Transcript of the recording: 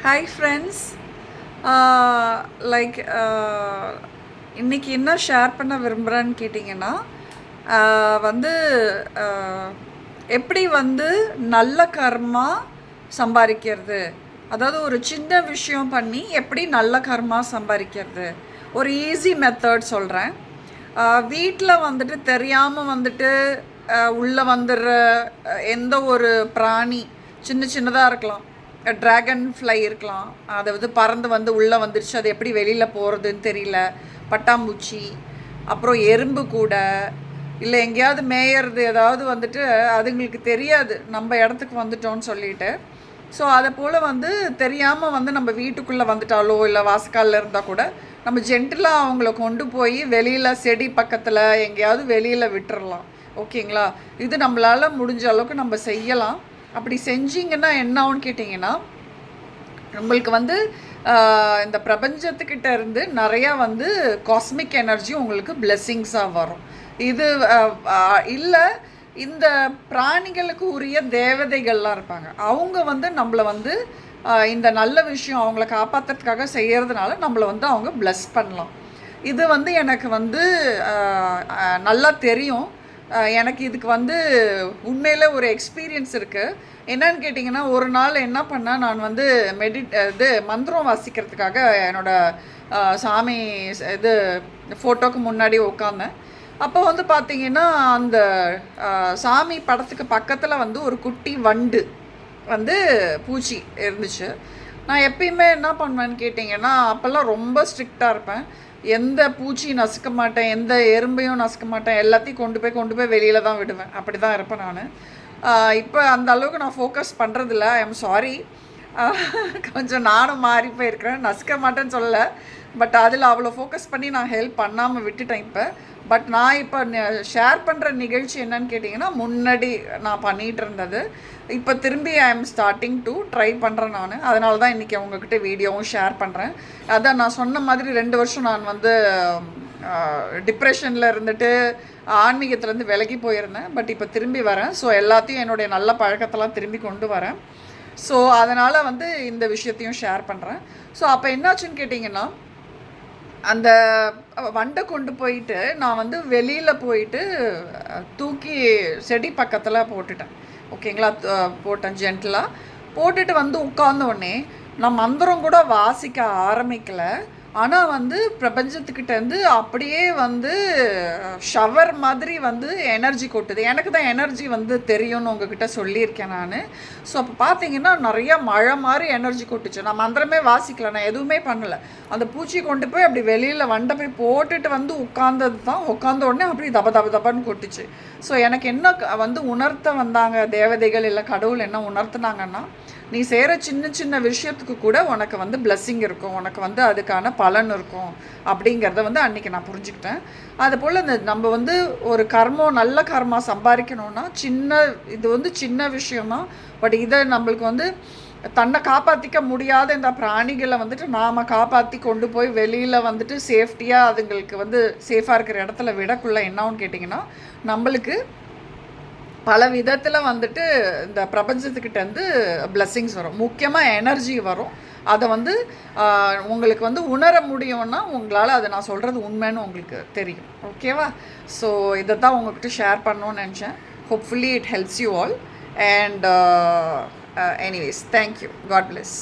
Hi friends. Like இன்றைக்கி என்ன share பண்ண விரும்புகிறேன்னு கேட்டிங்கன்னா, வந்து எப்படி வந்து நல்ல கர்மா சம்பாதிக்கிறது, அதாவது ஒரு சின்ன விஷயம் பண்ணி எப்படி நல்ல கர்மா சம்பாதிக்கிறது, ஒரு ஈஸி மெத்தட் சொல்கிறேன். வீட்டில் வந்துட்டு தெரியாமல் வந்துட்டு உள்ளே வந்துடுற எந்த ஒரு பிராணி, சின்னதாக இருக்கலாம், ட்ராகன் ஃப்ளை இருக்கலாம், அதாவது பறந்து வந்து உள்ளே வந்துடுச்சு, அது எப்படி வெளியில் போகிறதுன்னு தெரியல, பட்டாம்பூச்சி, அப்புறம் எறும்பு கூட, இல்லை எங்கேயாவது மேயறது ஏதாவது வந்துட்டு அதுங்களுக்கு தெரியாது நம்ம இடத்துக்கு வந்துட்டோன்னு சொல்லிட்டு. ஸோ அதை போல் வந்து தெரியாமல் வந்து நம்ம வீட்டுக்குள்ளே வந்துட்டாலோ இல்லை வாசக்காலில் இருந்தால் கூட நம்ம ஜென்டிலாக அவங்கள கொண்டு போய் வெளியில் செடி பக்கத்தில் எங்கேயாவது வெளியில் விட்டுறலாம். ஓகேங்களா? இது நம்மளால் முடிஞ்ச அளவுக்கு நம்ம செய்யலாம். அப்படி செஞ்சிங்கன்னா என்ன ஆகும்னு கேட்டிங்கன்னா, உங்களுக்கு வந்து இந்த பிரபஞ்சத்துக்கிட்ட இருந்து நிறையா வந்து காஸ்மிக் எனர்ஜி உங்களுக்கு பிளெஸ்ஸிங்ஸாக வரும். இது இல்லை, இந்த பிராணிகளுக்கு உரிய தேவதைகள்லாம் இருப்பாங்க, அவங்க வந்து நம்மளை வந்து இந்த நல்ல விஷயம் அவங்கள காப்பாற்றுறதுக்காக செய்கிறதுனால நம்மளை வந்து அவங்க பிளஸ் பண்ணலாம். இது வந்து எனக்கு வந்து நல்லா தெரியும். எனக்கு இதுக்கு வந்து உண்மையில் ஒரு எக்ஸ்பீரியன்ஸ் இருக்குது. என்னன்னு கேட்டிங்கன்னா, ஒரு நாள் என்ன பண்ணேன், நான் வந்து மந்திரம் வாசிக்கிறதுக்காக என்னோடய சாமி இது ஃபோட்டோக்கு முன்னாடி உட்காந்தேன். அப்போ வந்து பார்த்திங்கன்னா, அந்த சாமி படத்துக்கு பக்கத்தில் வந்து ஒரு குட்டி வண்டு வந்து பூச்சி இருந்துச்சு. நான் எப்பயுமே என்ன பண்ணுவேன்னு கேட்டிங்கன்னா, அப்போல்லாம் ரொம்ப ஸ்ட்ரிக்டாக இருப்பேன். எந்த பூச்சி நசுக்க மாட்டேன், எந்த எறும்பையும் நசுக்க மாட்டேன், எல்லாத்தையும் கொண்டு போய் வெளியில் தான் விடுவேன். அப்படி தான் இருப்பேன் நான். இப்போ அந்த அளவுக்கு நான் ஃபோக்கஸ் பண்ணுறதில்ல. I am sorry. கொஞ்சம் நானும் மாறி போயிருக்கிறேன். நசுக்க மாட்டேன்னு சொல்லலை, பட் அதில் அவ்வளோ ஃபோக்கஸ் பண்ணி நான் ஹெல்ப் பண்ணாமல் விட்டுட்டேன் இப்போ. பட் நான் இப்போ ஷேர் பண்ணுற நிகழ்ச்சி என்னன்னு கேட்டிங்கன்னா, முன்னாடி நான் பண்ணிகிட்டு இருந்தது இப்போ திரும்பி I am starting to try பண்ணுறேன் நான். அதனால தான் இன்றைக்கி உங்ககிட்ட வீடியோவும் ஷேர் பண்ணுறேன். அதான் நான் சொன்ன மாதிரி 2 வருஷம் நான் வந்து டிப்ரெஷனில் இருந்துட்டு ஆன்மீகத்துலேருந்து விலகி போயிருந்தேன். பட் இப்போ திரும்பி வரேன். ஸோ எல்லாத்தையும் என்னுடைய நல்ல பழக்கத்தெல்லாம் திரும்பி கொண்டு வரேன். ஸோ அதனால் வந்து இந்த விஷயத்தையும் ஷேர் பண்ணுறேன். ஸோ அப்போ என்னாச்சுன்னு கேட்டிங்கன்னா, அந்த வண்டை கொண்டு போயிட்டு நான் வந்து வெளியில் போயிட்டு தூக்கி செடி பக்கத்தில் போட்டுட்டேன். ஓகேங்களா? போட்டேன் ஜென்டிலாக. போட்டுட்டு வந்து உட்கார்ந்த உடனே நான் மந்திரம் கூட வாசிக்க ஆரம்பிக்கலை. ஆனால் வந்து பிரபஞ்சத்துக்கிட்டேருந்து அப்படியே வந்து ஷவர் மாதிரி வந்து எனர்ஜி கொட்டுது. எனக்கு தான் எனர்ஜி வந்து தெரியும்னு உங்ககிட்ட சொல்லியிருக்கேன் நான். ஸோ அப்போ பார்த்தீங்கன்னா நிறையா மழை மாதிரி எனர்ஜி கொட்டுச்சு. நான் மந்திரமே வாசிக்கலை, நான் எதுவுமே பண்ணலை. அந்த பூச்சி கொண்டு போய் அப்படி வெளியில் வண்டை போய் போட்டுட்டு வந்து உட்கார்ந்தது தான். உட்கார்ந்த உடனே அப்படி தபன்னு கொட்டுச்சு. ஸோ எனக்கு என்ன வந்து உணர்த்த வந்தாங்க தேவதைகள் இல்லை கடவுள் என்ன உணர்த்தினாங்கன்னா, நீ செய்கிற சின்ன விஷயத்துக்கு கூட உனக்கு வந்து பிளெஸ்ஸிங் இருக்கும், உனக்கு வந்து அதுக்கான பலன் இருக்கும் அப்படிங்கிறத வந்து அன்றைக்கி நான் புரிஞ்சுக்கிட்டேன். அதுபோல் இந்த நம்ம வந்து ஒரு நல்ல கர்மா சம்பாதிக்கணுன்னா இது வந்து சின்ன விஷயம்தான். பட் இதை நம்மளுக்கு வந்து தன்னை காப்பாற்றிக்க முடியாத இந்த பிராணிகளை வந்துட்டு நாம் காப்பாற்றி கொண்டு போய் வெளியில் வந்துட்டு சேஃப்டியாக அதுங்களுக்கு வந்து சேஃபாக இருக்கிற இடத்துல விடக்குள்ள என்னான்னு கேட்டிங்கன்னா, நம்மளுக்கு பல விதத்தில் வந்துட்டு இந்த பிரபஞ்சத்துக்கிட்டேருந்து பிளெஸ்ஸிங்ஸ் வரும். முக்கியமாக எனர்ஜி வரும். அதை வந்து உங்களுக்கு வந்து உணர முடியும்னா உங்களால் அதை நான் சொல்கிறது உண்மைன்னு உங்களுக்கு தெரியும். ஓகேவா? ஸோ இதை தான் உங்கள்கிட்ட ஷேர் பண்ணணும்னு நினச்சேன். Hopefully it helps you all. And anyways, thank you. God bless.